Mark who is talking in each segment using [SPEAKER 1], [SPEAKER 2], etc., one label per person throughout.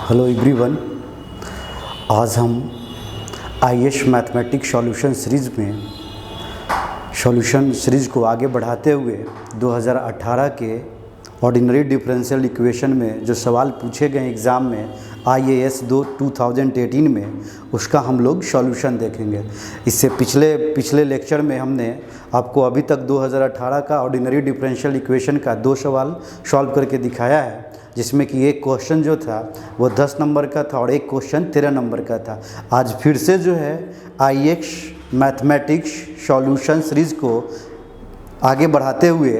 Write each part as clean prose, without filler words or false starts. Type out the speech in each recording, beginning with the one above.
[SPEAKER 1] Hello everyone, आज हम IAS mathematics solution series में सॉल्यूशन सीरीज़ को आगे बढ़ाते हुए 2018 के ऑर्डिनरी डिफरेंशियल इक्वेशन में जो सवाल पूछे गए एग्ज़ाम में आईएएस 2018 में, उसका हम लोग सॉल्यूशन देखेंगे। इससे पिछले लेक्चर में हमने आपको अभी तक 2018 का ऑर्डिनरी डिफरेंशियल इक्वेशन का 2 सवाल सॉल्व करके दिखाया है, जिसमें कि एक क्वेश्चन जो था वो 10 नंबर का था और एक क्वेश्चन 13 नंबर का था। आज फिर से जो है आईएएस मैथमेटिक्स सॉल्यूशन सीरीज़ को आगे बढ़ाते हुए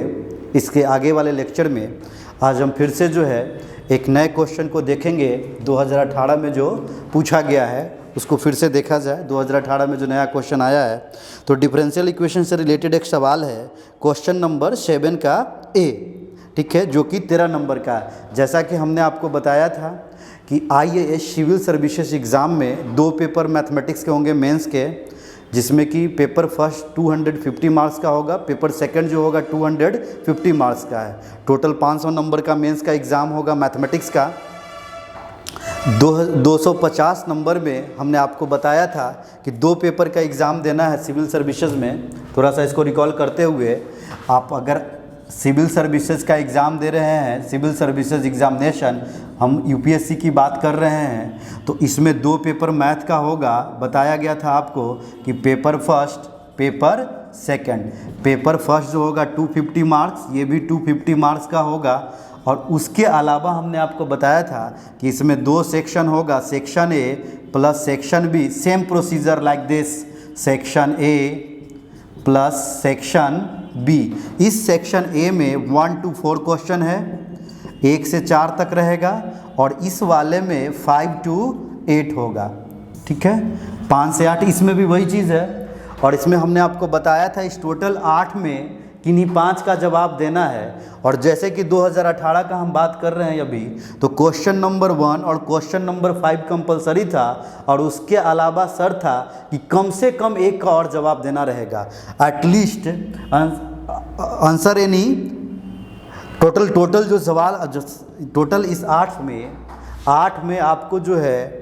[SPEAKER 1] इसके आगे वाले लेक्चर में आज हम फिर से जो है एक नए क्वेश्चन को देखेंगे। 2018 में जो पूछा गया है उसको फिर से देखा जाए। 2018 में जो नया क्वेश्चन आया है तो डिफरेंशियल इक्वेशन से रिलेटेड एक सवाल है, क्वेश्चन नंबर 7 का ए, ठीक है, जो कि 13 नंबर का है। जैसा कि हमने आपको बताया था कि आईएएस सिविल सर्विसेज एग्ज़ाम में 2 पेपर मैथमेटिक्स के होंगे मेंस के, जिसमें कि पेपर फर्स्ट 250 मार्क्स का होगा, पेपर सेकंड जो होगा 250 मार्क्स का है। टोटल 500 नंबर का मेंस का एग्ज़ाम होगा मैथमेटिक्स का। 250 नंबर में हमने आपको बताया था कि 2 पेपर का एग्ज़ाम देना है सिविल सर्विसेज में। थोड़ा सा इसको रिकॉल करते हुए, आप अगर सिविल सर्विसेज का एग्ज़ाम दे रहे हैं, सिविल सर्विसेज एग्ज़ामिनेशन, हम यूपीएससी की बात कर रहे हैं, तो इसमें 2 पेपर मैथ का होगा। बताया गया था आपको कि paper first, paper second. Paper first जो होगा 250 मार्क्स, ये भी 250 मार्क्स का होगा। और उसके अलावा हमने आपको बताया था कि इसमें 2 सेक्शन होगा, section A plus section B, same procedure like this, section A plus section B. इस सेक्शन ए में 1 to 4 क्वेश्चन है, 1 से 4 तक रहेगा, और इस वाले में 5 to 8 होगा, ठीक है, 5 से 8। इसमें भी वही चीज़ है। और इसमें हमने आपको बताया था इस टोटल 8 में किन्हीं 5 का जवाब देना है। और जैसे कि 2018 का हम बात कर रहे हैं अभी, तो क्वेश्चन नंबर 1 और क्वेश्चन नंबर 5 कंपलसरी था, और उसके अलावा शर्त था कि कम से कम एक का और जवाब देना रहेगा, एटलीस्ट आंसर एनी। टोटल जो सवाल टोटल इस 8 में आपको जो है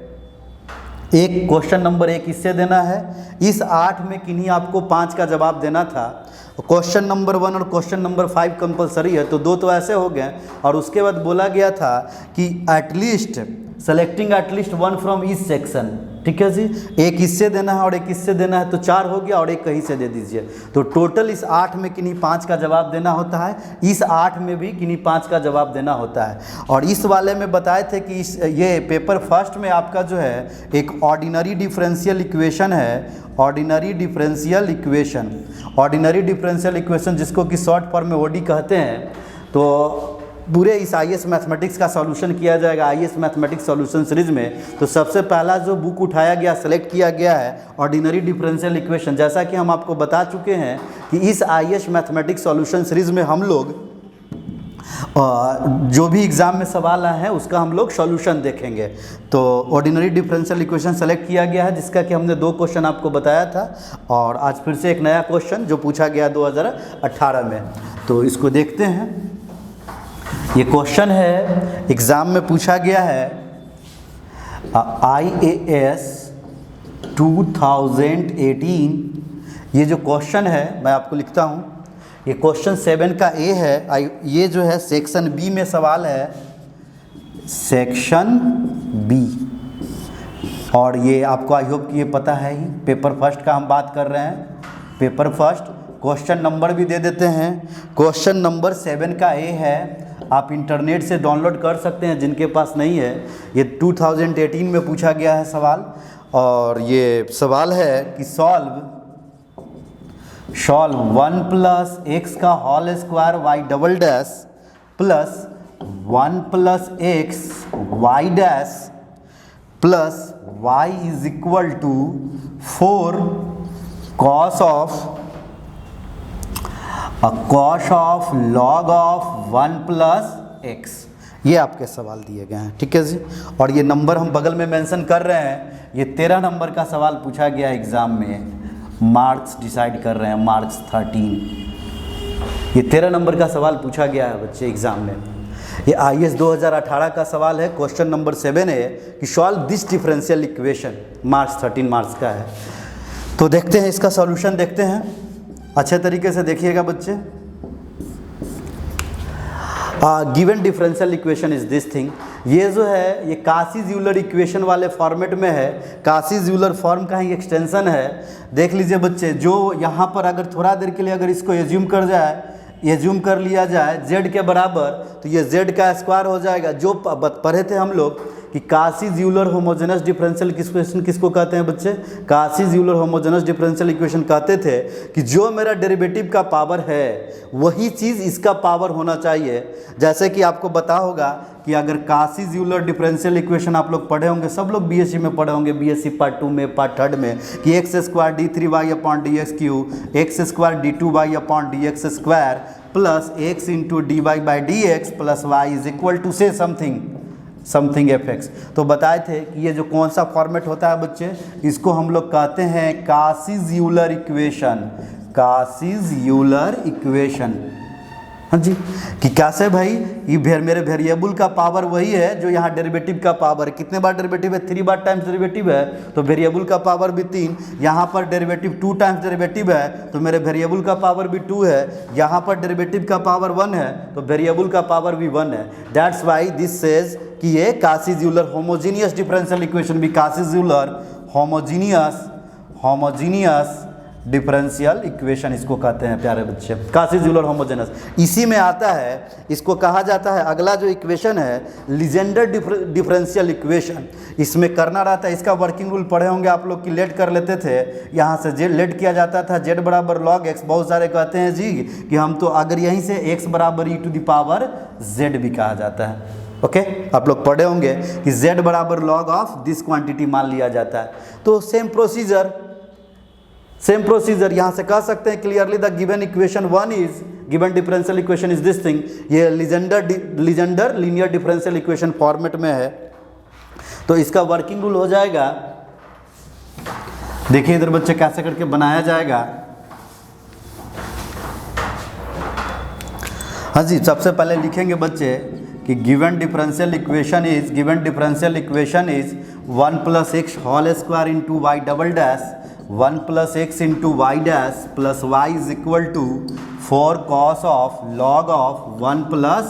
[SPEAKER 1] एक क्वेश्चन नंबर 1 इससे देना है। इस 8 में किन्हीं आपको 5 का जवाब देना था। क्वेश्चन नंबर 1 और क्वेश्चन नंबर 5 कंपलसरी है, तो 2 तो ऐसे हो गए। और उसके बाद बोला गया था कि at least selecting at least 1 from each section, ठीक है जी, एक इससे देना है और एक इससे देना है, तो 4 हो गया, और एक कहीं से दे दीजिए। तो टोटल इस 8 में किन्हीं 5 का जवाब देना होता है, इस 8 में भी किन्हीं 5 का जवाब देना होता है। और इस वाले में बताए थे कि ये पेपर फर्स्ट में आपका जो है एक ऑर्डिनरी डिफरेंशियल इक्वेशन है, ऑर्डिनरी डिफरेंशियल इक्वेशन जिसको कि शॉर्ट फॉर्म में ओडी कहते हैं। तो पूरे इस आईएएस मैथमेटिक्स का सॉल्यूशन किया जाएगा आईएएस मैथमेटिक्स सॉल्यूशन सीरीज़ में। तो सबसे पहला जो बुक उठाया गया, सेलेक्ट किया गया है ऑर्डिनरी डिफरेंशियल इक्वेशन। जैसा कि हम आपको बता चुके हैं कि इस आईएएस मैथमेटिक्स सॉल्यूशन सीरीज़ में हम लोग जो भी एग्ज़ाम में सवाल आए हैं उसका हम लोग सॉल्यूशन देखेंगे। तो ऑर्डिनरी डिफरेंशियल इक्वेशन सेलेक्ट किया गया है, जिसका कि हमने 2 क्वेश्चन आपको बताया था, और आज फिर से एक नया क्वेश्चन जो पूछा गया 2018 में। तो इसको देखते हैं। ये क्वेश्चन है, एग्ज़ाम में पूछा गया है आईएएस 2018। ये जो क्वेश्चन है मैं आपको लिखता हूँ, ये क्वेश्चन 7 का ए है। ये जो है सेक्शन बी में सवाल है, सेक्शन बी। और ये आपको आई होप कि ये पता है ही, पेपर फर्स्ट का हम बात कर रहे हैं, पेपर फर्स्ट। क्वेश्चन नंबर भी दे देते हैं, क्वेश्चन नंबर 7 का ए है। आप इंटरनेट से डाउनलोड कर सकते हैं जिनके पास नहीं है। ये 2018 में पूछा गया है सवाल, और ये सवाल है कि सॉल्व 1 प्लस एक्स का whole square y double dash plus 1 plus x y dash plus Y is equal to 4 cos of log of 1 plus x. ये आपके सवाल दिए गए हैं, ठीक है जी। और ये नंबर हम बगल में मेंशन कर रहे हैं। ये 13 नंबर का सवाल पूछा गया एग्ज़ाम में, मार्क्स डिसाइड कर रहे हैं, मार्क्स 13। ये 13 नंबर का सवाल पूछा गया है बच्चे एग्ज़ाम में। ये IAS 2018 का सवाल है, क्वेश्चन नंबर 7 है कि solve this differential equation, marks 13 marks का है। तो देखते हैं इसका सॉल्यूशन, देखते हैं, अच्छे तरीके से देखिएगा बच्चे। Given differential equation is this thing, ये जो है ये काशी-यूलर इक्वेशन वाले फॉर्मेट में है, काशी-यूलर फॉर्म का ही एक्सटेंशन है। देख लीजिए बच्चे, जो यहाँ पर अगर थोड़ा देर के लिए अगर इसको एज्यूम कर लिया जाए z के बराबर, तो ये z का स्क्वायर हो जाएगा। जो पढ़े थे हम लोग कि काशी-यूलर होमोजेनस डिफरेंशियल इक्वेशन किसको कहते हैं बच्चे, काशी-यूलर होमोजेनस डिफरेंशियल इक्वेशन कहते थे कि जो मेरा डेरिवेटिव का पावर है वही चीज़ इसका पावर होना चाहिए। जैसे कि आपको पता होगा कि अगर काशी-यूलर डिफरेंशियल इक्वेशन आप लोग पढ़े होंगे, सब लोग बीएससी में पढ़े होंगे, बीएससी पार्ट 2 में, पार्ट 3 में, कि x square d3y/dx³ x square d2y/dx² plus x into dy/dx plus Y is equal to से समथिंग fx। तो बताए थे कि ये जो कौन सा फॉर्मेट होता है बच्चे, इसको हम लोग कहते हैं काशी-यूलर इक्वेशन। हाँ जी, कि कैसे भाई, ये मेरे वेरिएबल का पावर वही है जो यहाँ डेरिवेटिव का पावर है। कितने बार डेरिवेटिव है, 3 बार टाइम्स डेरिवेटिव है, तो वेरिएबल का पावर भी 3। यहाँ पर डेरिवेटिव 2 टाइम्स डेरिवेटिव है, तो मेरे वेरिएबल का पावर भी 2 है। यहाँ पर डेरिवेटिव का पावर 1 है, तो वेरिएबल का पावर भी 1 है। दैट्स वाई दिस सेज कि ये काशी-यूलर होमोजीनियस डिफरेंशियल इक्वेशन भी काशी-यूलर होमोजीनियस डिफरेंशियल इक्वेशन इसको कहते हैं प्यारे बच्चे, काशी-यूलर होमोजेनस। इसी में आता है, इसको कहा जाता है, अगला जो इक्वेशन है लीजेंडर डिफरेंशियल इक्वेशन। इसमें करना रहता है, इसका वर्किंग रूल पढ़े होंगे आप लोग कि लेट कर लेते थे, यहाँ से जेड लेट किया जाता था, z बराबर log x। बहुत सारे कहते हैं जी कि हम तो अगर यहीं से x बराबर e⁻z भी कहा जाता है। ओके, आप लोग पढ़े होंगे कि z बराबर log ऑफ दिस क्वांटिटी मान लिया जाता है। तो सेम प्रोसीजर यहाँ से कह सकते हैं clearly the given equation 1 is given differential equation is this thing. ये Legendre linear differential equation format में है। तो इसका वर्किंग रूल हो जाएगा, देखिए इधर बच्चे कैसे करके बनाया जाएगा। हाँ जी, सबसे पहले लिखेंगे बच्चे कि given differential equation is 1 + x whole square into Y double dash 1 + x into Y dash plus Y is equal to 4 cos of log of 1 +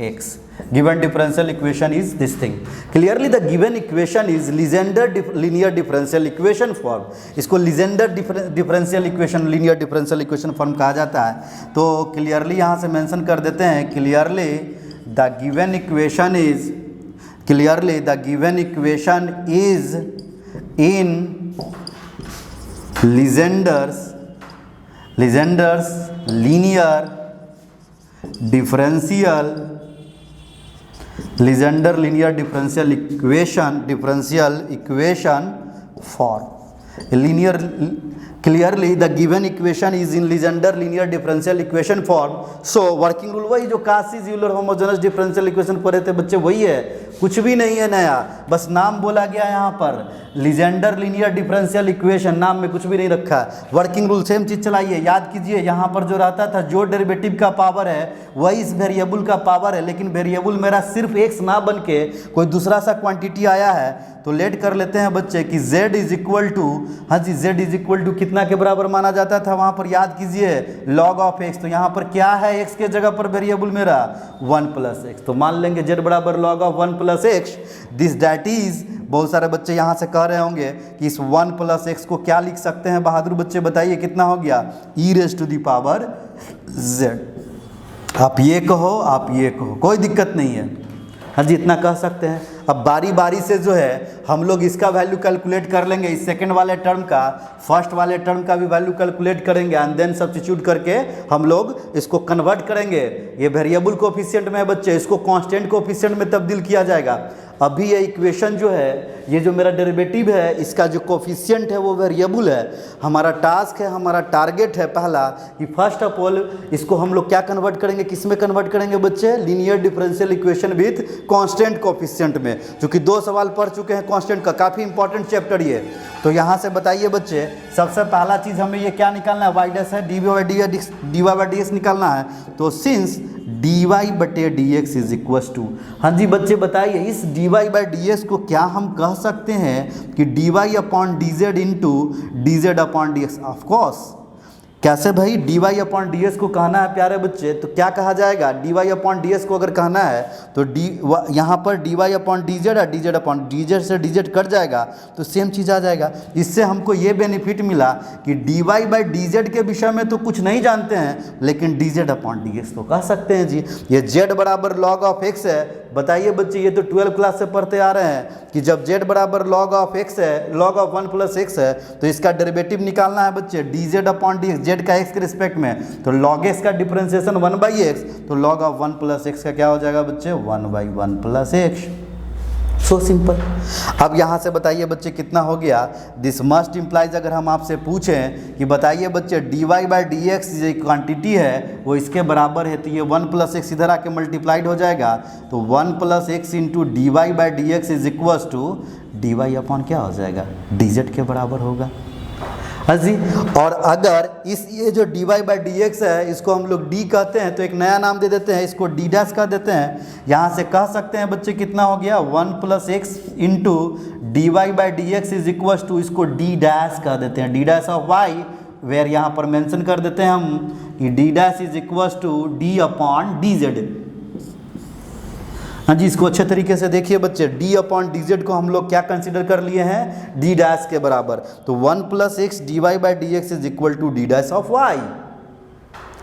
[SPEAKER 1] x। Given differential equation is this thing. Clearly the given equation is Legendre linear differential equation form. इसको Legendre differential equation, linear differential equation form कहा जाता है। तो clearly यहाँ से mention कर देते हैं, clearly the given equation is in Legendre's linear differential equation form. Clearly the given equation is in Legendre linear differential equation form. So working rule वही जो काशी-यूलर होमोजेनस डिफरेंशियल इक्वेशन पढ़े थे बच्चे, वही है, कुछ भी नहीं है नया, बस नाम बोला गया यहाँ पर लीजेंडर लीनियर डिफरेंशियल इक्वेशन, नाम में कुछ भी नहीं रखा। वर्किंग रूल सेम चीज़ चलाइए, याद कीजिए, यहाँ पर जो रहता था जो डेरिवेटिव का पावर है वही इस वेरिएबल का पावर है, लेकिन वेरिएबल मेरा सिर्फ x ना बन के कोई दूसरा सा क्वांटिटी आया है। तो लेट कर लेते हैं बच्चे कि z इज इक्वल टू, हाँ जी, z इज इक्वल टू कितना के बराबर माना जाता था वहाँ पर, याद कीजिए, log ऑफ x। तो यहाँ पर क्या है, x के जगह पर वेरिएबल मेरा 1 + x, तो मान लेंगे z बराबर log of 1 + x। This that is, बहुत सारे बच्चे यहाँ से कह रहे होंगे कि इस 1 + x को क्या लिख सकते हैं, बहादुर बच्चे बताइए कितना हो गया, e⁻z। आप ये कहो, कोई दिक्कत नहीं है, हाँ जी, इतना कह सकते हैं। अब बारी बारी से जो है हम लोग इसका वैल्यू कैलकुलेट कर लेंगे, इस सेकंड वाले टर्म का, फर्स्ट वाले टर्म का भी वैल्यू कैलकुलेट करेंगे, एंड देन सब्स्टिट्यूट करके हम लोग इसको कन्वर्ट करेंगे। ये वेरिएबल कोफिशिएंट में है बच्चे, इसको कांस्टेंट कोफिशिएंट में तब्दील किया जाएगा। अभी ये इक्वेशन जो है, ये जो मेरा डेरिवेटिव है, इसका जो कोफिशिएंट है वो वेरिएबल है। हमारा टास्क है, हमारा टारगेट है पहला कि फर्स्ट ऑफ ऑल इसको हम लोग क्या कन्वर्ट करेंगे, किस में कन्वर्ट करेंगे बच्चे, linear differential equation with constant coefficient में। क्योंकि 2 सवाल पढ़ चुके हैं कांस्टेंट का, काफ़ी इंपॉर्टेंट चैप्टर ये। तो यहाँ से बताइए बच्चे, सबसे पहला चीज़ हमें ये क्या निकालना है, y' है, dy/dx निकालना है। तो सिंस डी वाई बटे d x is equal to, हाँ जी बच्चे बताइए, इस d y by d x को क्या हम कह सकते हैं कि d Y upon D z into d Z upon d x? Of course. कैसे भाई? D Y upon d s को कहना है प्यारे बच्चे, तो क्या कहा जाएगा? D Y upon d s को अगर कहना है तो यहाँ पर D Y upon D Z और D Z upon D Z से डी जेड कट जाएगा तो सेम चीज़ आ जाएगा। इससे हमको ये बेनिफिट मिला कि d y by d z के विषय में तो कुछ नहीं जानते हैं, लेकिन d Z upon d x तो कह सकते हैं जी। ये जेड बराबर लॉग ऑफ एक्स है। बताइए बच्चे, ये तो 12 क्लास से पढ़ते आ रहे हैं कि जब जेड बराबर लॉग ऑफ एक्स है, लॉग ऑफ 1 प्लस एक्स है, तो इसका डेरिवेटिव निकालना है बच्चे D Z upon d x, Z का एक्स के रिस्पेक्ट में, तो लॉग एक्स का डिफरेंशिएशन 1 बाई एक्स, तो लॉग ऑफ 1 प्लस एक्स का क्या हो जाएगा बच्चे? 1 by 1 plus x. So simple. अब यहाँ से बताइए बच्चे कितना हो गया? दिस मस्ट इम्प्लाइज, अगर हम आपसे पूछें कि बताइए बच्चे d y by d x जो क्वान्टिटी है वो इसके बराबर है, तो ये 1 प्लस एक्स इधर आके मल्टीप्लाइड हो जाएगा, तो 1 plus x into d y by d x is equal to d Y upon क्या हो जाएगा? डी जेड के बराबर होगा। हाँ जी। और अगर ये जो d y by d x है इसको हम लोग डी कहते हैं तो एक नया नाम दे देते हैं, इसको डी डैश कह देते हैं। यहाँ से कह सकते हैं बच्चे कितना हो गया? 1 plus x into d y by d x is equal to, इसको डी डैश कह देते हैं, d dash of y, where यहाँ पर मेंशन कर देते हैं हम कि d dash is equal to D upon D z. हाँ जी, इसको अच्छे तरीके से देखिए बच्चे, डी अपॉन डी जेड को हम लोग क्या कंसीडर कर लिए हैं? डी डैश के बराबर, तो 1 plus x d y by d x is equal to d dash of y.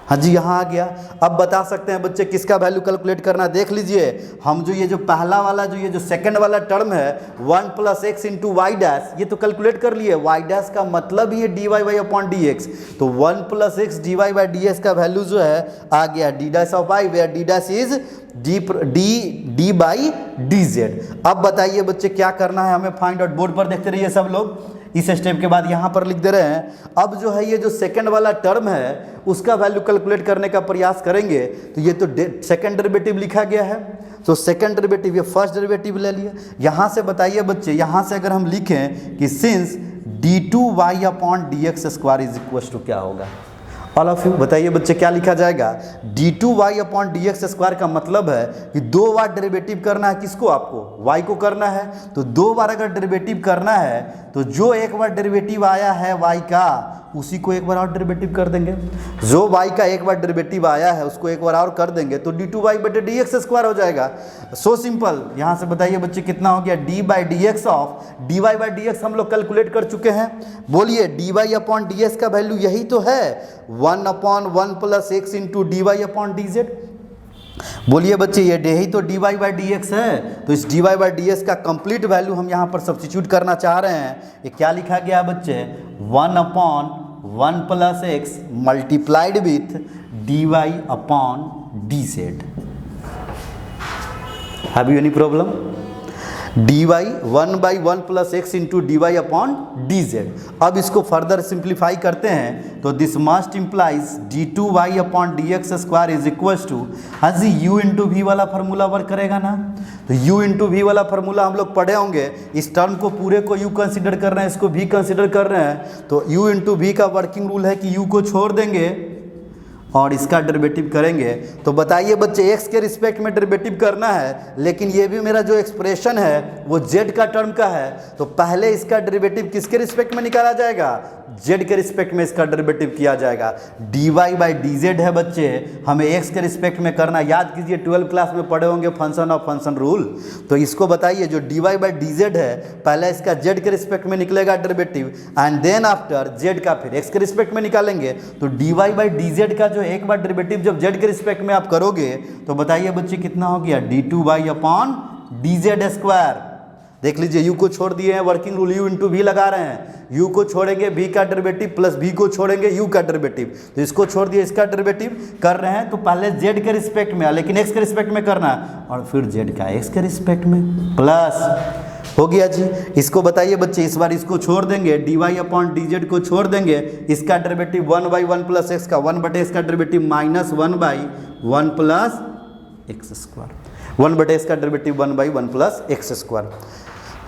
[SPEAKER 1] हाँ जी, यहाँ आ गया। अब बता सकते हैं बच्चे किसका वैल्यू कैलकुलेट करना? देख लीजिए, हम जो ये जो पहला वाला जो सेकंड वाला टर्म है 1 plus x into Y dash, ये तो कैलकुलेट कर लिए। वाई डैश का मतलब ही है d y y upon d x, तो 1 plus x d y by d x का वैल्यू जो है आ गया d dash of y, where D dash is d by d z. अब बताइए बच्चे क्या करना है हमें? Find out. बोर्ड पर देखते रहिए सब लोग, इस स्टेप के बाद यहाँ पर लिख दे रहे हैं। अब जो है ये जो सेकंड वाला टर्म है उसका वैल्यू कैलकुलेट करने का प्रयास करेंगे, तो ये तो सेकंड डेरिवेटिव लिखा गया है, तो सेकंड डेरिवेटिव ये फर्स्ट डेरिवेटिव ले लिए। यहाँ से बताइए बच्चे, यहाँ से अगर हम लिखें कि since d two y upon d x square is equal to क्या होगा? ऑल ऑफ यू बताइए बच्चे क्या लिखा जाएगा? D two y upon d x square का मतलब है कि 2 बार डेरिवेटिव करना है। किसको? आपको वाई को करना है, तो 2 बार अगर डेरिवेटिव करना है तो जो एक बार डेरिवेटिव आया है वाई का उसी को एक बार और डेरिवेटिव कर देंगे। जो वाई का एक बार डेरिवेटिव आया है उसको एक बार और कर देंगे तो डी टू वाई बटे डी एक्स स्क्वायर हो जाएगा। So simple. यहाँ से बताइए बच्चे कितना हो गया? D by d x of d y by d x हम लोग कैलकुलेट कर चुके हैं। बोलिए, d Y upon d x का वैल्यू यही तो है, 1 upon 1 plus x into d Y upon D z. बोलिए बच्चे, ये यही तो d y by d x है, तो इस d y by d x का कंप्लीट वैल्यू हम यहाँ पर सब्स्टिट्यूट करना चाह रहे हैं। ये क्या लिखा गया बच्चे? 1 upon 1 plus x multiplied with d Y upon D z. Have you any problem? D y 1 by 1 plus x into d Y upon D z. अब इसको फर्दर सिंप्लीफाई करते हैं तो this must implies d two y upon d x square is equal to, हाँ जी, u into v वाला formula work करेगा ना? तो यू इंटू वी वाला फार्मूला हम लोग पढ़े होंगे। इस टर्म को पूरे को यू कंसिडर कर रहे हैं, इसको भी कंसिडर कर रहे हैं, तो यू इंटू वी का वर्किंग रूल है कि यू को छोड़ देंगे और इसका डेरिवेटिव करेंगे। तो बताइए बच्चे, एक्स के रिस्पेक्ट में डेरिवेटिव करना है, लेकिन ये भी मेरा जो एक्सप्रेशन है वो जेड का टर्म का है, तो पहले इसका डेरिवेटिव किसके रिस्पेक्ट में निकाला जाएगा? जेड के रिस्पेक्ट में इसका डेरिवेटिव किया जाएगा। D y by d Z है बच्चे, हमें एक्स के रिस्पेक्ट में करना। याद कीजिए 12 क्लास में पढ़े होंगे फंक्शन ऑफ फंक्शन रूल। तो इसको बताइए, जो d y by d Z है पहले इसका जेड के रिस्पेक्ट में निकलेगा derivative, and then after z का फिर एक्स के रिस्पेक्ट में निकालेंगे। तो d y by d z का जो एक बार डेरिवेटिव जब जेड के रिस्पेक्ट में आप करोगे तो बताइए बच्चे कितना हो गया? D two y upon D z square. देख लीजिए, यू को छोड़ दिए हैं, working rule you into we लगा रहे हैं। यू को छोड़ेंगे वी का डेरिवेटिव प्लस वी को छोड़ेंगे यू का डेरिवेटिव, तो इसको छोड़ दिए, इसका डेरिवेटिव कर रहे हैं। तो पहले जेड के रिस्पेक्ट में, लेकिन एक्स के रिस्पेक्ट में करना, और फिर जेड का एक्स के रिस्पेक्ट में प्लस हो गया जी। इसको बताइए बच्चे, इस बार इसको छोड़ देंगे, d Y upon D z को छोड़ देंगे, इसका डेरिवेटिव 1 बाई 1 प्लस एक्स का 1 बटे इसका derivative minus 1 by 1 plus x square, 1 बटे इसका derivative 1 by 1 plus x square.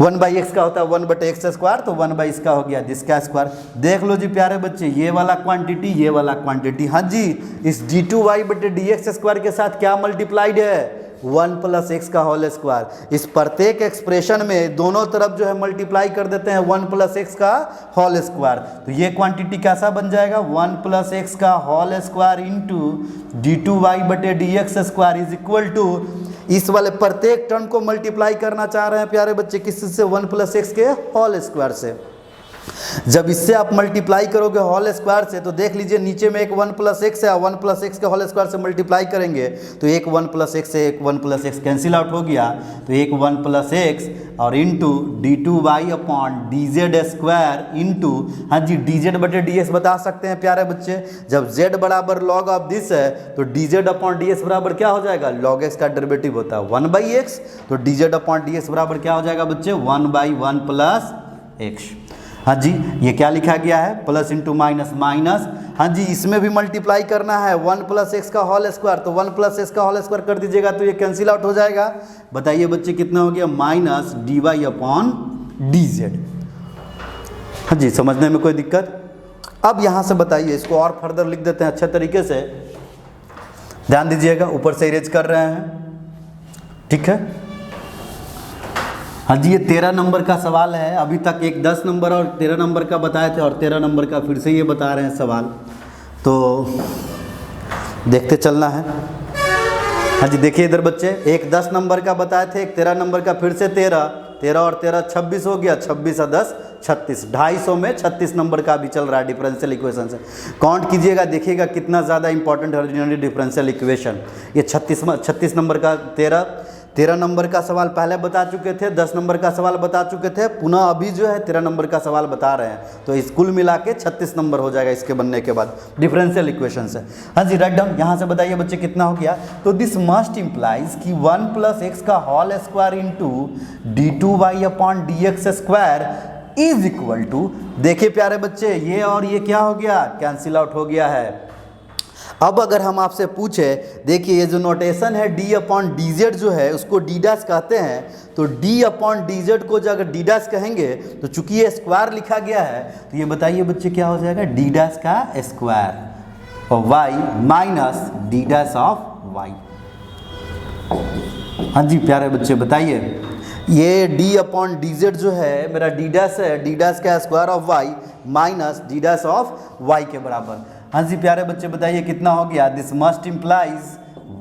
[SPEAKER 1] 1/x का होता है 1/x², तो 1 इसका हो गया जिसका स्क्वायर। देख लो जी प्यारे बच्चे, ये वाला क्वांटिटी, ये वाला क्वांटिटी, हाँ जी, इस d2y/dx² के साथ क्या मल्टीप्लाइड है, 1 + x का होल स्क्वायर। इस प्रत्येक एक्सप्रेशन में दोनों तरफ जो है मल्टीप्लाई कर देते हैं 1 + x का होल स्क्वायर, तो ये क्वांटिटी कैसा बन जाएगा, 1 + x का whole square into d2y/dx² is equal to, इस वाले प्रत्येक टर्म को मल्टीप्लाई करना चाह रहे हैं प्यारे बच्चे किससे, 1 + x के होल स्क्वायर से। जब इससे आप मल्टीप्लाई करोगे होल स्क्वायर से, तो देख लीजिए नीचे में एक 1 + x है, 1 + x के होल स्क्वायर से मल्टीप्लाई करेंगे तो एक 1 + x से एक 1 + x कैंसिल आउट हो गया, तो एक 1 + x और इंटू d2y/dz² इंटू, हाँ जी, dz/dx बता सकते हैं प्यारे बच्चे, जब z बराबर log ऑफ दिस है तो dz/ds बराबर क्या हो जाएगा, log x का डेरिवेटिव होता है 1/x, तो dz/ds बराबर क्या हो जाएगा बच्चे, 1/1 + x। हाँ जी, ये क्या लिखा गया है, प्लस इंटू माइनस माइनस, हाँ जी, इसमें भी मल्टीप्लाई करना है 1 + x का होल स्क्वायर, तो 1 + x का होल स्क्वायर कर दीजिएगा तो ये कैंसिल आउट हो जाएगा। बताइए बच्चे कितना हो गया, -dy/dz। हाँ जी, समझने में कोई दिक्कत। अब यहाँ से बताइए, इसको और फर्दर लिख देते हैं अच्छे तरीके से, ध्यान दीजिएगा, ऊपर से इरेज कर रहे हैं, ठीक है। हाँ जी, ये 13 नंबर का सवाल है। अभी तक एक 10 नंबर और 13 नंबर का बताए थे, और 13 नंबर का फिर से ये बता रहे हैं सवाल, तो देखते चलना है। हाँ जी, देखिए इधर बच्चे, एक 10 नंबर का बताए थे, एक 13 नंबर का, फिर से 13 और 13 26 हो गया, 26 और 10 36, 250 में 36 नंबर का भी चल रहा है डिफरेंशियल इक्वेशन से। काउंट कीजिएगा, देखिएगा कितना ज़्यादा इंपॉर्टेंट है डिफरेंशियल इक्वेशन। ये 36 नंबर का 13 नंबर का सवाल पहले बता चुके थे, 10 नंबर का सवाल बता चुके थे, पुनः अभी जो है 13 नंबर का सवाल बता रहे हैं, तो इस कुल मिला के 36 नंबर हो जाएगा इसके बनने के बाद डिफरेंशियल इक्वेशन से। हाँ जी, राइट डाउन। यहाँ से बताइए बच्चे कितना हो गया, तो दिस मस्ट इम्प्लाइज कि 1 + x का whole square into d2y/dx² is equal to, देखिए प्यारे बच्चे, ये और ये क्या हो गया, कैंसिल आउट हो गया है। अब अगर हम आपसे पूछे, देखिए ये जो नोटेशन है d/dz जो है उसको d' कहते हैं, तो d/dz को जो अगर d' कहेंगे तो चूंकि ये स्क्वायर लिखा गया है, तो ये बताइए बच्चे क्या हो जाएगा, d' का स्क्वायर और y minus d' of y। हाँ जी प्यारे बच्चे बताइए, ये d/dz जो है मेरा d' है, d' का square of y minus d' of y के बराबर। हाँ जी प्यारे बच्चे बताइए कितना हो गया, this must implies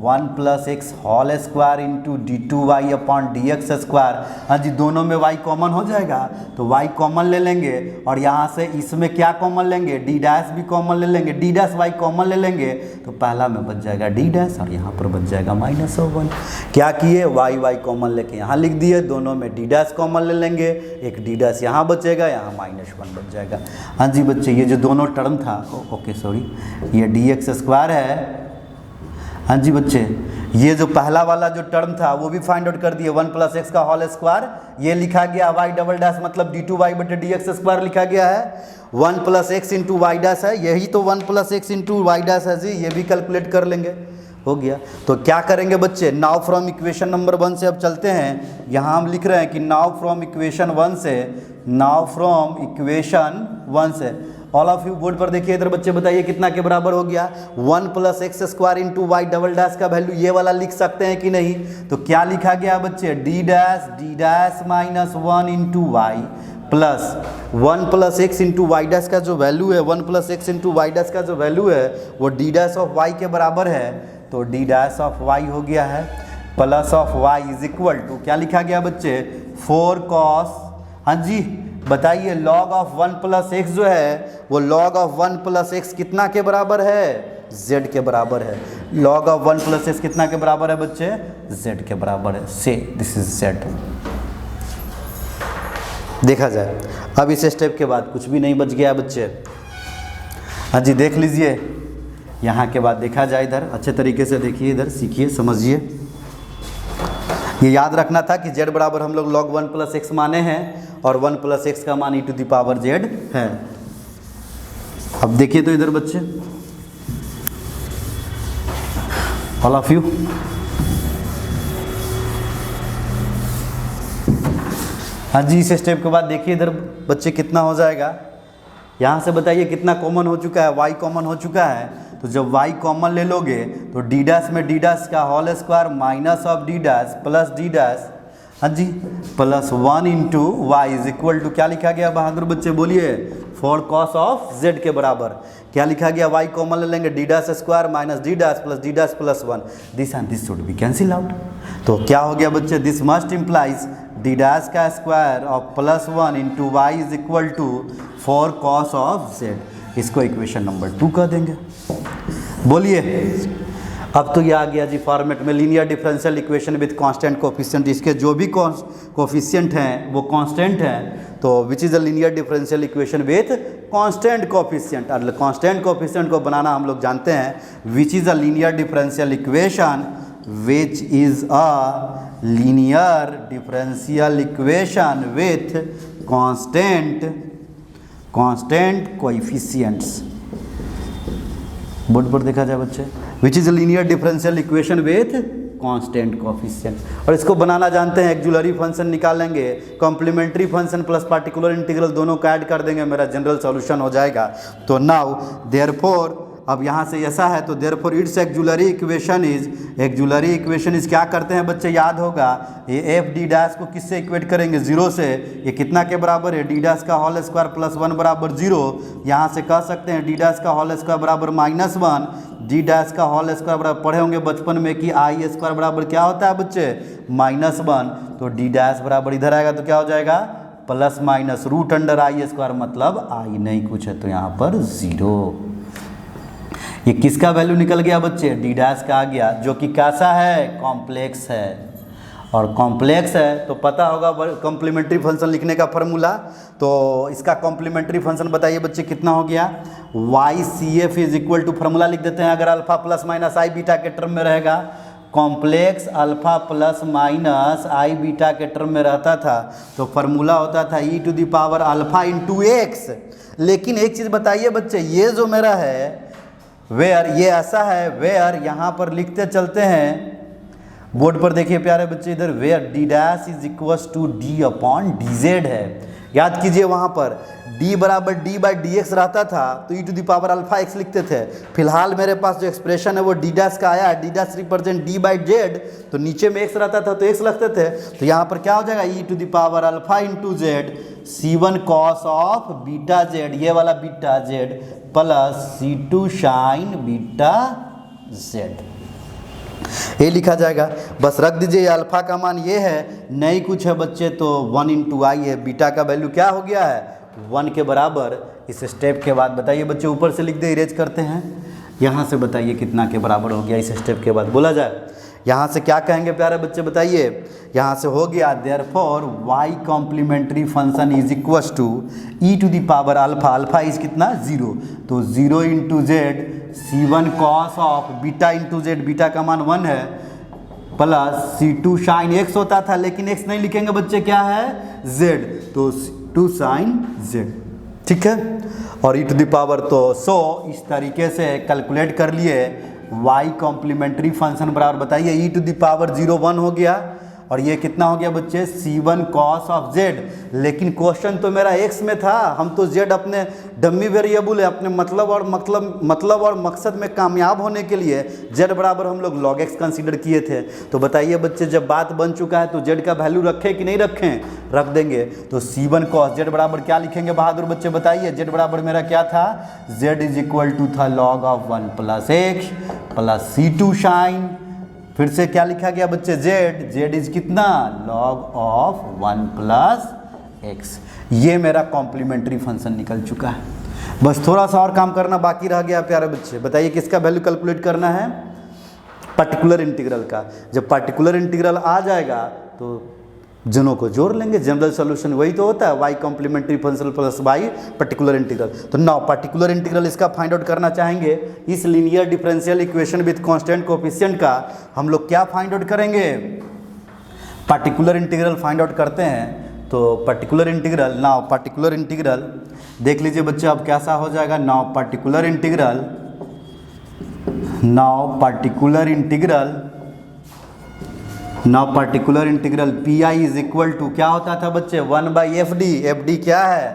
[SPEAKER 1] 1 + x whole square into d2y/dx²। हाँ जी, दोनों में y कॉमन हो जाएगा, तो y कॉमन ले लेंगे, और यहाँ से इसमें क्या कॉमन लेंगे, d' भी कॉमन ले लेंगे, d' कॉमन ले लेंगे, तो पहला में बच जाएगा d' और यहाँ पर बच जाएगा -1। क्या किए, y कॉमन लेके यहाँ लिख दिए, दोनों में d' कॉमन ले लेंगे, एक d' यहाँ बचेगा, यहाँ -1 बच जाएगा। हाँ जी बच्चे, ये जो दोनों टर्म था, ओके सॉरी, ये dx² है। हाँ जी बच्चे, ये जो पहला वाला जो टर्म था वो भी फाइंड आउट कर दिए, 1 + x का होल स्क्वायर, ये लिखा गया y" मतलब d2y/dx² लिखा गया है, 1 + x इंटू y' है, यही तो 1 + x इंटू y' है जी, ये भी कैलकुलेट कर लेंगे, हो गया। तो क्या करेंगे बच्चे, नाउ फ्रॉम इक्वेशन नंबर 1 से अब चलते हैं। यहाँ हम लिख रहे हैं कि नाउ फ्रॉम इक्वेशन 1 से, ऑल ऑफ यू बोर्ड पर देखिए, इधर बच्चे बताइए कितना के बराबर हो गया, 1 + x² इंटू y" का वैल्यू ये वाला लिख सकते हैं कि नहीं, तो क्या लिखा गया बच्चे, d' -1 into y plus 1 + x into y' का जो वैल्यू है, 1 + x इंटू y' का जो वैल्यू है वो d' ऑफ y के बराबर है, तो d' ऑफ y हो गया है, plus of y is equal to क्या लिखा गया बच्चे, 4 cos, हाँ जी बताइए, log ऑफ 1 + x जो है वो log ऑफ 1 + x कितना के बराबर है, z के बराबर है। log ऑफ 1 + x कितना के बराबर है बच्चे, z के बराबर है, से दिस इज z। देखा जाए, अब इस स्टेप के बाद कुछ भी नहीं बच गया बच्चे। हाँ जी देख लीजिए, यहाँ के बाद देखा जाए, इधर अच्छे तरीके से देखिए, इधर सीखिए, समझिए। ये याद रखना था कि z बराबर हम लोग log 1 + x माने हैं, और 1 + x का मान e⁻z है। अब देखिए तो इधर बच्चे, ऑल ऑफ यू, हाँ जी, इस स्टेप के बाद देखिए इधर बच्चे कितना हो जाएगा, यहाँ से बताइए कितना कॉमन हो चुका है, y कॉमन हो चुका है। तो जब y कॉमन ले लोगे तो d डैश में d डैश का whole square minus of d dash plus d dash, हाँ जी, plus 1 into Y is equal to क्या लिखा गया बहादुर बच्चे बोलिए, 4 cos ऑफ z के बराबर क्या लिखा गया, y कॉमन ले लेंगे d dash square minus d dash plus 1, this and this should be cancel out. तो क्या हो गया बच्चे, this must implies d dash का square of plus 1 into Y is equal to 4 cos of z। इसको equation number 2 कह देंगे। बोलिए, अब तो ये आ गया जी फॉर्मेट में linear differential equation with constant coefficient. इसके जो भी कोफिशिएंट हैं वो कांस्टेंट हैं, तो which is a linear differential equation with constant coefficient. और कांस्टेंट कोफिशिएंट को बनाना हम लोग जानते हैं, which is a linear differential equation which is a linear differential equation with constant coefficients. Board पर देखा जाए बच्चे, which is a linear differential equation with constant coefficient. और इसको बनाना जानते हैं, एक्जुलरी फंक्शन निकालेंगे, complementary function plus particular integral दोनों का ऐड कर देंगे, मेरा जनरल सॉल्यूशन हो जाएगा। तो नाउ देयरफॉर, अब यहाँ से ऐसा है तो therefore it's auxiliary equation is क्या करते हैं बच्चे, याद होगा ये एफ डी डैश को किससे इक्वेट करेंगे, 0 से। ये कितना के बराबर है, डी डैश का होल स्क्वायर प्लस 1 बराबर 0। यहाँ से कह सकते हैं डी डैश का होल स्क्वायर बराबर माइनस 1, डी डैश का होल स्क्वायर बराबर, पढ़े होंगे बचपन में कि आई स्क्वायर बराबर क्या होता है बच्चे, माइनस 1। तो डी डैश बराबर इधर आएगा तो क्या हो जाएगा, प्लस माइनस रूट अंडर आई स्क्वायर, मतलब आई नहीं कुछ है तो यहाँ पर 0। ये किसका वैल्यू निकल गया बच्चे, डी डैश का आ गया, जो कि कैसा है, कॉम्प्लेक्स है। और कॉम्प्लेक्स है तो पता होगा कॉम्प्लीमेंट्री फंक्शन लिखने का फार्मूला। तो इसका कॉम्प्लीमेंट्री फंक्शन बताइए बच्चे कितना हो गया, Y C F is equal to, formula लिख देते हैं अगर alpha plus minus I beta के टर्म में रहेगा, complex alpha plus minus I beta के टर्म में रहता था तो फार्मूला होता था E to the power alpha into X. लेकिन एक चीज़ बताइए बच्चे, ये जो मेरा है वेयर, ये ऐसा है वेयर, यहाँ पर लिखते चलते हैं, बोर्ड पर देखिए प्यारे बच्चे इधर, where D dash is equals to D upon D Z है। याद कीजिए वहाँ पर d बराबर d बाई डी एक्स रहता था तो e to the power alpha X लिखते थे। फिलहाल मेरे पास जो एक्सप्रेशन है वो d डैश का आया है, d dash represent d by Z, तो नीचे में x रहता था तो x लगते थे। तो यहाँ पर क्या हो जाएगा, e to the power alpha into Z c1 cos of beta Z, ये वाला beta Z, plus c2 sine beta Z, ये लिखा जाएगा। बस रख दीजिए, अल्फा का मान ये है, नहीं कुछ है बच्चे तो 1 इंटू आई है, बीटा का वैल्यू क्या हो गया है, 1 के बराबर। इस स्टेप के बाद बताइए बच्चे, ऊपर से लिख दे, इरेज करते हैं, यहाँ से बताइए कितना के बराबर हो गया। इस स्टेप के बाद बोला जाए, यहाँ से क्या कहेंगे प्यारे बच्चे बताइए, यहाँ से हो गया therefore Y complementary function is equals to E to the power alpha, alpha is कितना 0, तो 0 into Z c1 cos of beta into Z, beta का मान 1 है, प्लस c2 साइन x होता था लेकिन x नहीं लिखेंगे बच्चे, क्या है z, तो 2 साइन z, ठीक है। और e टू द पावर तो इस तरीके से कैलकुलेट कर लिए y कॉम्प्लीमेंट्री फंक्शन बराबर, बताइए e टू द पावर 0 1 हो गया, और ये कितना हो गया बच्चे, c1 cos ऑफ z। लेकिन क्वेश्चन तो मेरा x में था, हम तो z अपने डमी वेरिएबल है, अपने मतलब और मकसद में कामयाब होने के लिए z बराबर हम लोग log x कंसीडर किए थे। तो बताइए बच्चे, जब बात बन चुका है तो z का वैल्यू रखें कि नहीं रखें, रख देंगे। तो c1 cos z बराबर क्या लिखेंगे बहादुर बच्चे बताइए, z बराबर मेरा क्या था, z इज इक्वल टू था log of 1 plus x plus c2 sine, फिर से क्या लिखा गया बच्चे, z इज कितना, log ऑफ 1 प्लस एक्स। ये मेरा कॉम्प्लीमेंट्री फंक्शन निकल चुका है। बस थोड़ा सा और काम करना बाकी रह गया प्यारे बच्चे, बताइए किसका वैल्यू कैलकुलेट करना है, पर्टिकुलर इंटीग्रल का। जब पर्टिकुलर इंटीग्रल आ जाएगा तो जनों को जोड़ लेंगे, जनरल सॉल्यूशन वही तो होता है, Y complementary function plus Y particular integral. तो नाउ पर्टिकुलर इंटीग्रल इसका फाइंड आउट करना चाहेंगे, इस linear differential equation with constant coefficient का हम लोग क्या फाइंड आउट करेंगे, पर्टिकुलर इंटीग्रल फाइंड आउट करते हैं। तो particular integral, now particular integral देख लीजिए बच्चे अब कैसा हो जाएगा, now particular integral now particular integral P I is equal to क्या होता था बच्चे 1/FD। FD क्या है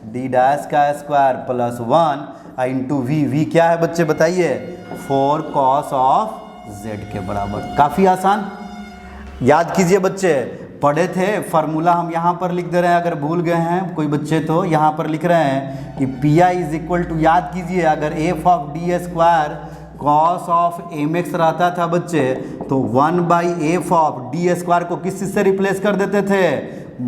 [SPEAKER 1] d डैश का स्क्वायर प्लस 1 इंटू वी क्या है बच्चे बताइए 4 cos ऑफ z के बराबर। काफ़ी आसान, याद कीजिए बच्चे, पढ़े थे फार्मूला हम यहाँ पर लिख दे रहे हैं, अगर भूल गए हैं कोई बच्चे तो यहाँ पर लिख रहे हैं कि P I is equal to, याद कीजिए अगर F of D square cos of M X रहता था बच्चे तो 1/f ऑफ डी स्क्वायर को किस चीज़ से रिप्लेस कर देते थे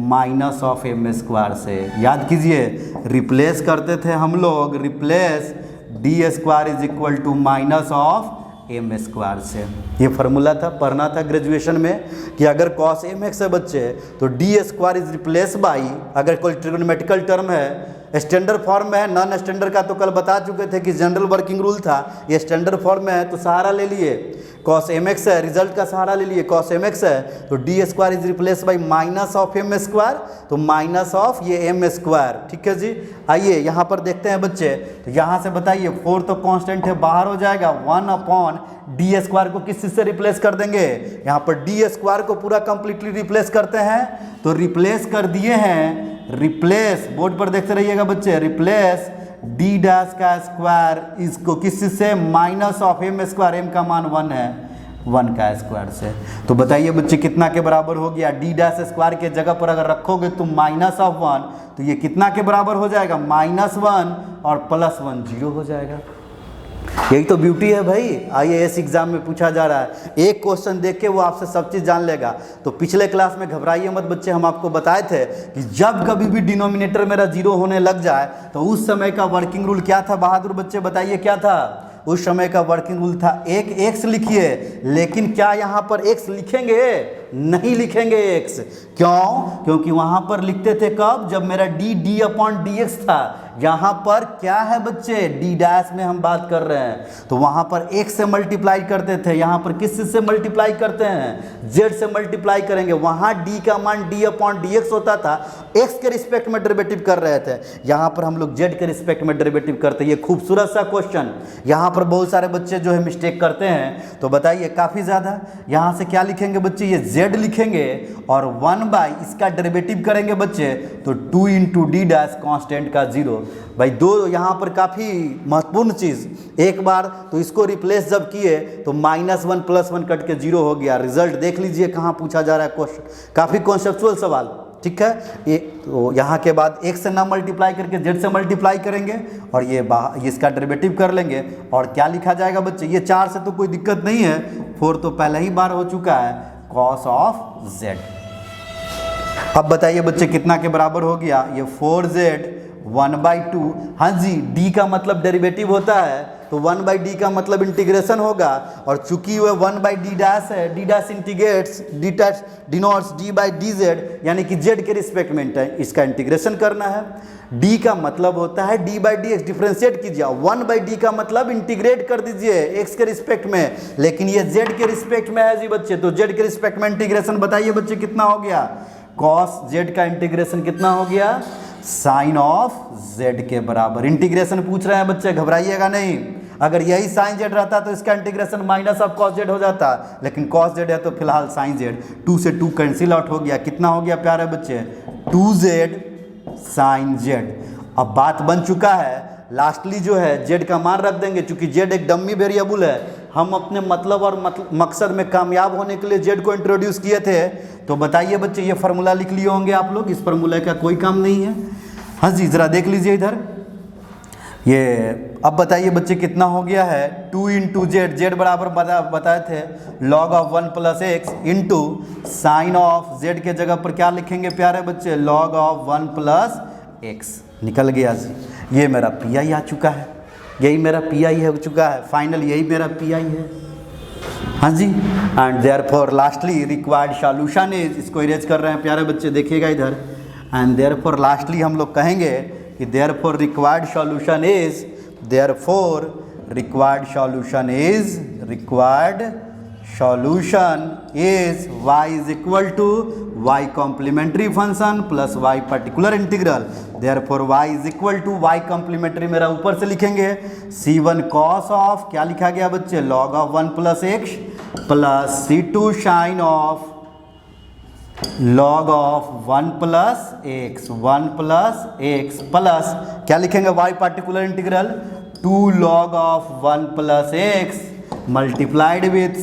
[SPEAKER 1] माइनस ऑफ एम स्क्वायर से। याद कीजिए रिप्लेस करते थे हम लोग, replace D square is equal to minus of M square से। ये फार्मूला था, पढ़ना था ग्रेजुएशन में कि अगर कॉस एम एक्स है बच्चे तो D square is replace by, अगर कोई ट्रिग्नोमेट्रिकल टर्म है स्टैंडर्ड फॉर्म में है, नॉन स्टैंडर्ड का तो कल बता चुके थे कि जनरल वर्किंग रूल था, ये स्टैंडर्ड फॉर्म में है तो सहारा ले लिए कॉस एम एक्स है, रिजल्ट का सहारा ले लिए कॉस एम एक्स है तो D square is replace by minus of M square, तो माइनस ऑफ ये एम स्क्वायर। ठीक है जी, आइए यहाँ पर देखते हैं बच्चे, तो यहाँ से बताइए 4 तो कांस्टेंट है बाहर हो जाएगा, 1/डी स्क्वायर को किस चीज़ से रिप्लेस कर देंगे, यहाँ पर डी स्क्वायर को पूरा कंप्लीटली रिप्लेस करते हैं तो रिप्लेस कर दिए हैं, रिप्लेस बोर्ड पर देखते रहिएगा बच्चे, रिप्लेस डी डैश का स्क्वायर इसको किस चीज़ से minus of M square, M का मान 1 है 1 का स्क्वायर से। तो बताइए बच्चे कितना के बराबर हो गया, डी डैश स्क्वायर के जगह पर अगर रखोगे तुम माइनस ऑफ 1 तो ये कितना के बराबर हो जाएगा -1 और +1 0 हो जाएगा। यही तो ब्यूटी है भाई, IAS एग्जाम में पूछा जा रहा है, एक क्वेश्चन देख के वो आपसे सब चीज़ जान लेगा। तो पिछले क्लास में घबराइए मत बच्चे, हम आपको बताए थे कि जब कभी भी डिनोमिनेटर मेरा 0 होने लग जाए तो उस समय का वर्किंग रूल क्या था बहादुर बच्चे बताइए क्या था। उस समय का वर्किंग रूल था एक x लिखिए, लेकिन क्या यहाँ पर x लिखेंगे, नहीं लिखेंगे x, क्यों, क्योंकि वहाँ पर लिखते थे कब, जब मेरा d/dx था। यहाँ पर क्या है बच्चे d डैश में हम बात कर रहे हैं तो वहाँ पर x से मल्टीप्लाई करते थे, यहाँ पर किस चीज़ से मल्टीप्लाई करते हैं z से मल्टीप्लाई करेंगे। वहाँ d का मान d/dx होता था, x के रिस्पेक्ट में डेरिवेटिव कर रहे थे, यहाँ पर हम लोग z के रिस्पेक्ट में डेरिवेटिव करते हैं। ये खूबसूरत सा क्वेश्चन, यहाँ पर बहुत सारे बच्चे जो है मिस्टेक करते हैं, तो बताइए काफ़ी ज़्यादा। यहाँ से क्या लिखेंगे बच्चे, ये z लिखेंगे और 1/ इसका डेरिवेटिव करेंगे बच्चे तो 2 इंटू डी डैश कॉन्स्टेंट का 0। भाई दो यहाँ पर काफ़ी महत्वपूर्ण चीज़, एक बार तो इसको रिप्लेस जब किए तो -1 +1 कट के 0 हो गया। रिजल्ट देख लीजिए कहाँ पूछा जा रहा है क्वेश्चन, काफ़ी कॉन्सेप्चुअल सवाल। ठीक है, ये तो यहाँ के बाद x से ना मल्टीप्लाई करके z से मल्टीप्लाई करेंगे और ये इसका डेरिवेटिव कर लेंगे और क्या लिखा जाएगा बच्चे, ये 4 से तो कोई दिक्कत नहीं है, 4 तो पहले ही बार हो चुका है, cos ऑफ z। अब बताइए बच्चे कितना के बराबर हो गया, ये 4z 1/2। हाँ जी, d का मतलब डेरिवेटिव होता है तो 1/d का मतलब इंटीग्रेशन होगा, और चूंकि वह 1/d डैश है, d dash integrates d dash denotes d/dz, यानी कि z के रिस्पेक्ट में इसका इंटीग्रेशन करना है। d का मतलब होता है d/dx, डिफ्रेंशिएट कीजिए, 1/d का मतलब इंटीग्रेट कर दीजिए x के रिस्पेक्ट में, लेकिन ये z के रिस्पेक्ट में है जी बच्चे, तो z के रिस्पेक्ट में इंटीग्रेशन बताइए बच्चे कितना हो गया, cos z का इंटीग्रेशन कितना हो गया, साइन ऑफ z के बराबर। इंटीग्रेशन पूछ रहे हैं बच्चे, घबराइएगा नहीं, अगर यही साइन z रहता तो इसका integration minus of cos z हो जाता, लेकिन cos z है तो फिलहाल साइन z, 2 से 2 कैंसिल आउट हो गया, कितना हो गया प्यारे बच्चे 2z साइन z। अब बात बन चुका है, लास्टली जो है z का मान रख देंगे, चूंकि z एक डमी वेरिएबल है, हम अपने मतलब और मकसद में कामयाब होने के लिए z को इंट्रोड्यूस किए थे। तो बताइए बच्चे ये फार्मूला लिख लिए होंगे आप लोग, इस फार्मूला का कोई काम नहीं है। हाँ जी, ज़रा देख लीजिए इधर, ये अब बताइए बच्चे कितना हो गया है 2 इंटू z बराबर बताए थे log of 1 + x into sine of z के जगह पर क्या लिखेंगे प्यारे बच्चे, log ऑफ 1 + x। निकल गया जी, ये मेरा PI आ चुका है, यही मेरा PI हो चुका है, फाइनल यही मेरा PI है। हाँ जी, and therefore lastly required solution is, इसको इरेज कर रहे हैं प्यारे बच्चे, देखिएगा इधर, एंड देयरफॉर लास्टली हम लोग कहेंगे कि therefore required solution is, therefore required solution is, required solution is y is equal to y complementary function plus y particular integral. Therefore y is equal to y complementary मेरा ऊपर से लिखेंगे c1 cos of क्या लिखा गया बच्चे, log of 1 + x plus c2 sine of log of 1 plus X, 1 plus X plus क्या लिखेंगे y particular integral 2 log of 1 plus x multiplied with